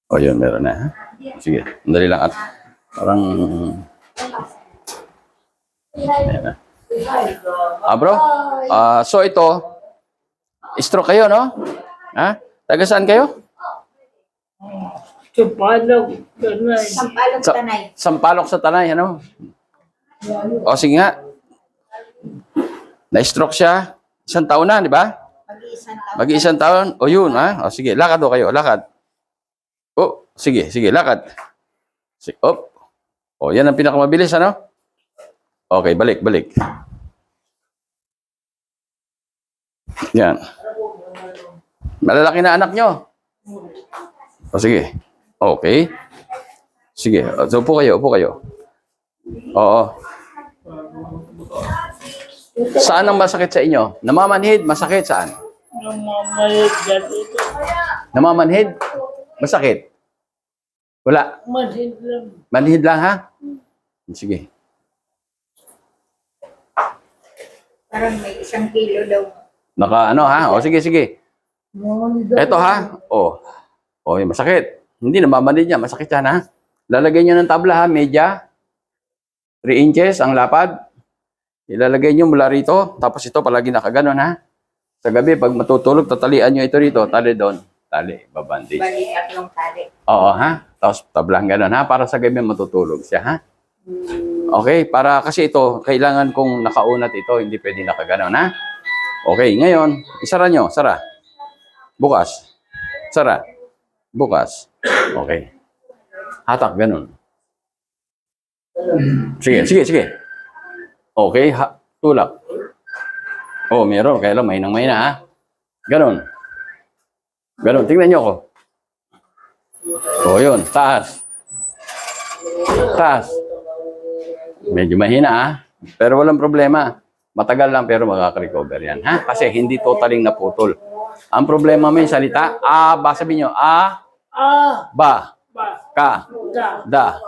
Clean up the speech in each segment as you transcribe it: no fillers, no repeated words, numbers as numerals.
O yun, meron na. Ha? Sige, dali lang at parang... Ayan na. Bro, so ito, stroke kayo, no? Ha? Taga saan kayo? Sampalok, Tanay. Sampalok Tanay. Sampalok sa Tanay, ano? O sige nga. Na-stroke siya. Isang taon na, di ba? Mag-iisang taon. Mag-iisang taon. O yun, ha? O sige, lakad o kayo, lakad. O, sige, lakad. Sige, op. O, yan ang pinakamabilis, ano? Okay, balik. Yan. Malalaki na anak nyo. O, sige. Okay. Sige, so upo kayo. Oo. Saan ang masakit sa inyo? Namamanhid, masakit saan? Namamalit dito. Namamanhid? Masakit? Wala. Masin lang. Manhid lang, ha? Sige. Parang may 1 kilo daw. Naka ano, ha? O, sige. Eto, ha? O, yung masakit. Hindi, namamanhid niya. Masakit yan, ha? Lalagay niyo ng tabla, ha? Media. 3 inches ang lapad. Ilalagay niyo mula rito. Tapos ito, palagi nakaganon, ha? Sa gabi, pag matutulog, tatalian niyo ito rito. Tali doon. Tali, babandage. Bali, 3 tali. Oo, ha? Tapos tablang ganon, ha? Para sa gabi matutulog siya, ha? Okay, para kasi ito, kailangan kong nakaunat ito, hindi pwede nakaganon, ha? Okay, ngayon, isara nyo, sara. Bukas. Sara. Bukas. Okay. Hatak, ganon. Sige. Okay, tulak. Oh, meron, kaya lang, mahinang-mahina, ha? Ganon. Tingnan nyo ko. Oh, yun, taas. Medyo mahina, ha? Pero walang problema. Matagal lang pero makaka-recover yan, ha? Kasi hindi totaling naputol. Ang problema mo yung salita, ba, sabihin nyo, ba, ka, da.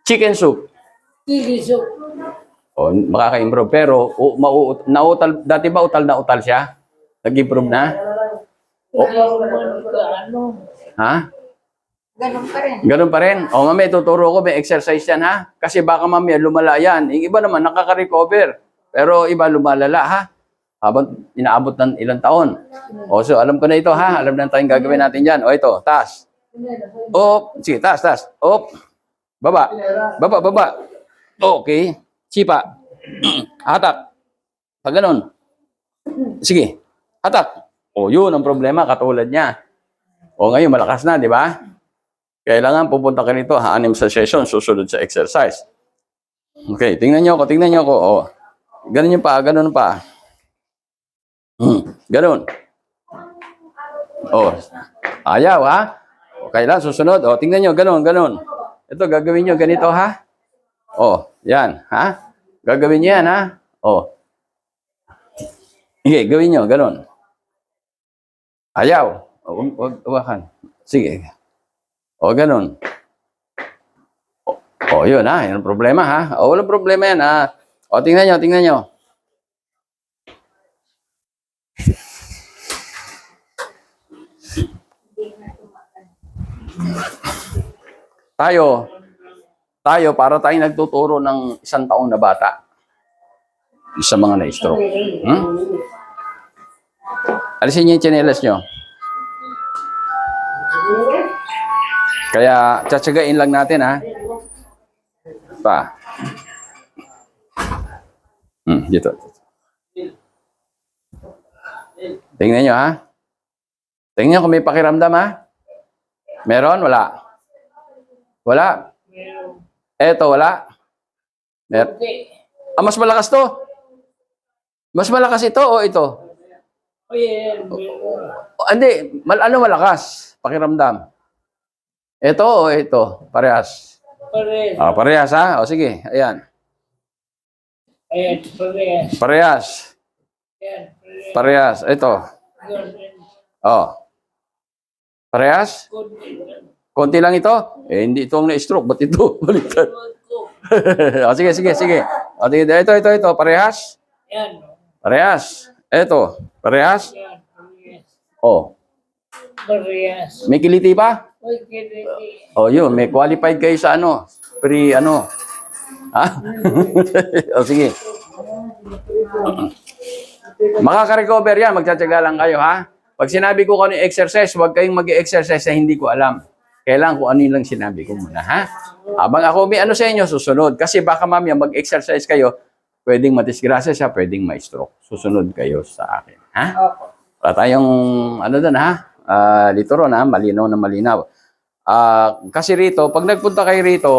Chicken soup. Kilisok. O, makaka-improve. Pero, nautal, dati ba utal na utal siya? Nag-improve na? Ha? Ganun pa rin. O, mami, tuturo ko, may exercise yan, ha? Kasi baka mami, lumala yan. Yung iba naman, nakaka-recover. Pero iba, lumalala, ha? Habang inaabot ng ilang taon. O, so, alam ko na ito, ha? Alam na tayong gagawin natin dyan. O, ito, taas. Op. Sige, taas. Op. Baba. Okay. Sipa. Hatak. Pag ganun. Sige. Hatak. O, yun ang problema, katulad niya. O, ngayon, malakas na, di ba? Kailangan pupunta ka nito, 6 sa session, susunod sa exercise. Okay, tingnan niyo ako. O, ganun pa. Ganun. O, ayaw, ha? O, kailangan susunod. O, tingnan niyo, ganun. Ito, gagawin niyo ganito, ha? O, yan, ha? Gagawin niyo yan, ha? O. Sige, gawin niyo, ganun. Ayaw. Huwag hawakan. Sige. O, ganun. O, yun, ha? Yan ang problema, ha? O, walang problema yan, ha? O, tingnan niyo. Tayo, para tayong nagtuturo ng 1 taon na bata. Sa mga na-stroke. Alisin niyo yung tsinelas niyo. Kaya, tsatsagain lang natin, ha? Pa. Dito. Tingnan nyo, ha? Tingnan nyo kung may pakiramdam, ha? Meron? Wala? Eto, wala? Mas malakas to? Mas malakas ito o ito? Hindi. Ano malakas? Pakiramdam. Ito o ito? Parehas? Parehas, ha? O, sige. Ayan. Parehas. Ito. Parehas? Konti lang ito? Hindi ito ang na-stroke. Ba't ito? Baliktad. Sige. Ito. Parehas? Parehas. Ito. Parehas? Parehas. May kiliti pa? Uy, kinili. O yun, may qualified kayo sa ano? Pre ano? Ha? O sige. Makaka-recover yan, magtsatsaga lang kayo ha. Pag sinabi ko kung ano yung exercise, huwag kayong mag-exercise na hindi ko alam. Kailangan kung ano yung lang sinabi ko muna ha. Habang ako may ano sa inyo, susunod. Kasi baka mamaya mag-exercise kayo, pwedeng madisgrasya siya, pwedeng ma-stroke. Susunod kayo sa akin. Ha? Opo. Wala tayong ano doon ha. Dito ron ha, malinaw na malinaw. Kasi rito, pag nagpunta kayo rito,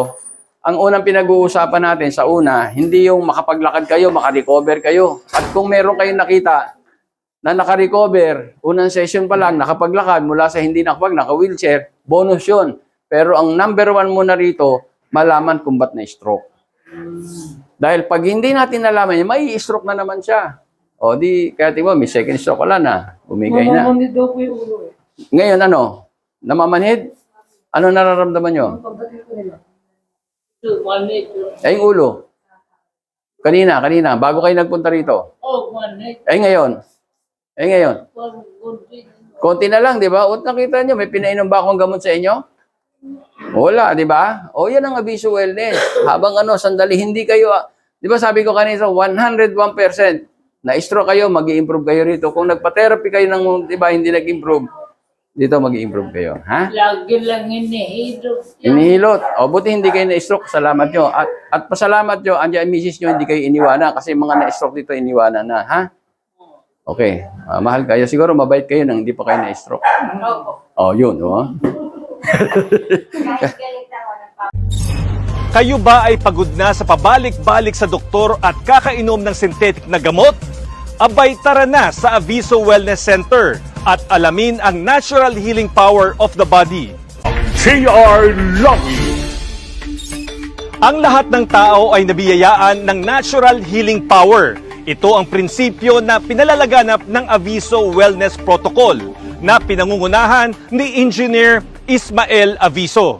ang unang pinag-uusapan natin sa una, hindi yung makapaglakad kayo, makarecover kayo. At kung meron kayong nakita na nakarecover, unang session pa lang, nakapaglakad mula sa hindi naka-wheelchair, bonus yun. Pero ang number one muna rito, malaman kung ba't na-stroke. Dahil pag hindi natin nalaman yan, may stroke na naman siya. O di, kaya tingnan mo, may second stroke wala na. Bumigay na. Mamamanid daw po yung ulo eh. Ngayon ano? Namamanhid? Ano nararamdaman nyo? Manid. Ay, yung ulo. Kanina, bago kayo nagpunta rito. Oh, manid. Ay, ngayon. Kunti. Konti na lang, di ba? At nakita nyo, may pinainom ba akong gamot sa inyo? Wala, di ba? O, yan ang Aviso Wellness. Habang ano, sandali, hindi kayo, di ba sabi ko kanina, 101%, na-stroke kayo, mag-i-improve kayo rito. Kung nagpa-therapy kayo ng, di ba, hindi nag-improve, dito mag-i-improve kayo. Ha? Lagi lang inihidop. Inihilot. O, buti hindi kayo na-stroke. Salamat nyo. At pasalamat nyo, andyan ang misis nyo, hindi kayo iniwanan. Kasi mga na-stroke dito, iniwanan na. Ha? Okay. Mahal kayo. Siguro mabait kayo nang hindi pa kayo na-stroke. Opo. O, yun. O. Kahit galit ako ng Kayo ba ay pagod na sa pabalik-balik sa doktor at kakainom ng synthetic na gamot? Abay tara na sa Aviso Wellness Center at alamin ang natural healing power of the body. TR Lucky. Ang lahat ng tao ay nabiyayaan ng natural healing power. Ito ang prinsipyo na pinalalaganap ng Aviso Wellness Protocol na pinangungunahan ni Engineer Ismael Aviso.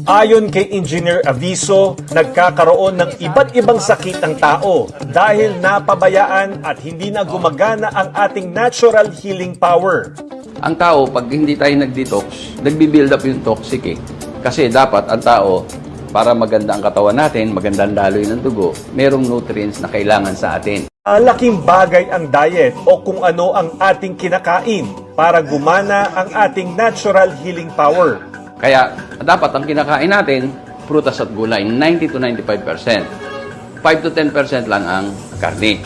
Ayon kay Engineer Aviso, nagkakaroon ng iba't ibang sakit ang tao dahil napabayaan at hindi na gumagana ang ating natural healing power. Ang tao, pag hindi tayo nag-detox, nagbi-build up yung toxic eh. Kasi dapat ang tao, para maganda ang katawan natin, maganda ang daloy ng dugo, merong nutrients na kailangan sa atin. Malaking bagay ang diet o kung ano ang ating kinakain para gumana ang ating natural healing power. Kaya dapat ang kinakain natin, prutas at gulay, 90 to 95%. 5 to 10% lang ang karne.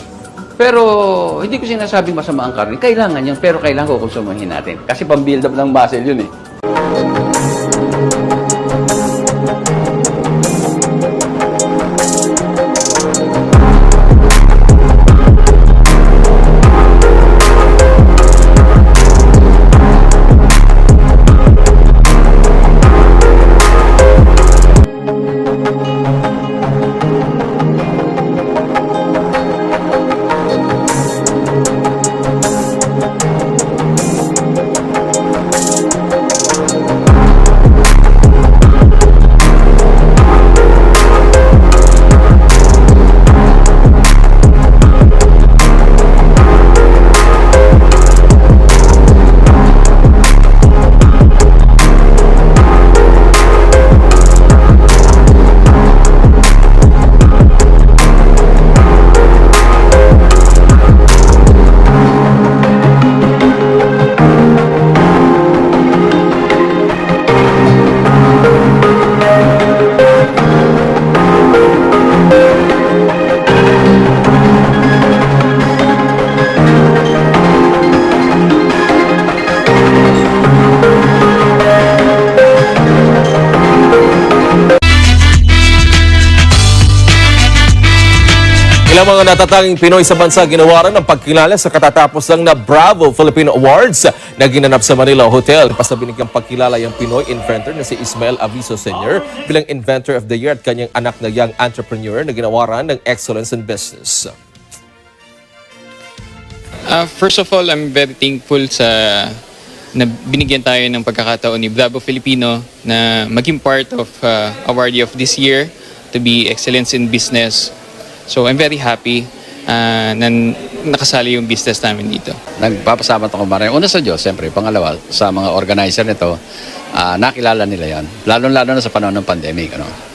Pero hindi ko sinasabing masama ang karne. Kailangan yun, pero kailangan ko konsumahin natin. Kasi pang-build up ng muscle yun eh. Ilang mga natatanging Pinoy sa bansa ginawaran ng pagkilala sa katatapos lang na Bravo Filipino Awards na ginanap sa Manila Hotel. Basta binigyang pagkilala yung Pinoy inventor na si Ismael Aviso Sr. bilang Inventor of the Year at kanyang anak na young entrepreneur na ginawaran ng Excellence in Business. First of all, I'm very thankful sa na binigyan tayo ng pagkakataon ni Bravo Filipino na maging part of awardee of this year to be Excellence in Business. So I'm very happy. nakasali yung business namin dito. Nagpapasalamat ako maraming. Una sa Diyos, siyempre. Pangalawa, sa mga organizer nito, nakilala nila yan. Lalo-lalo na sa panahon ng pandemic. Ano?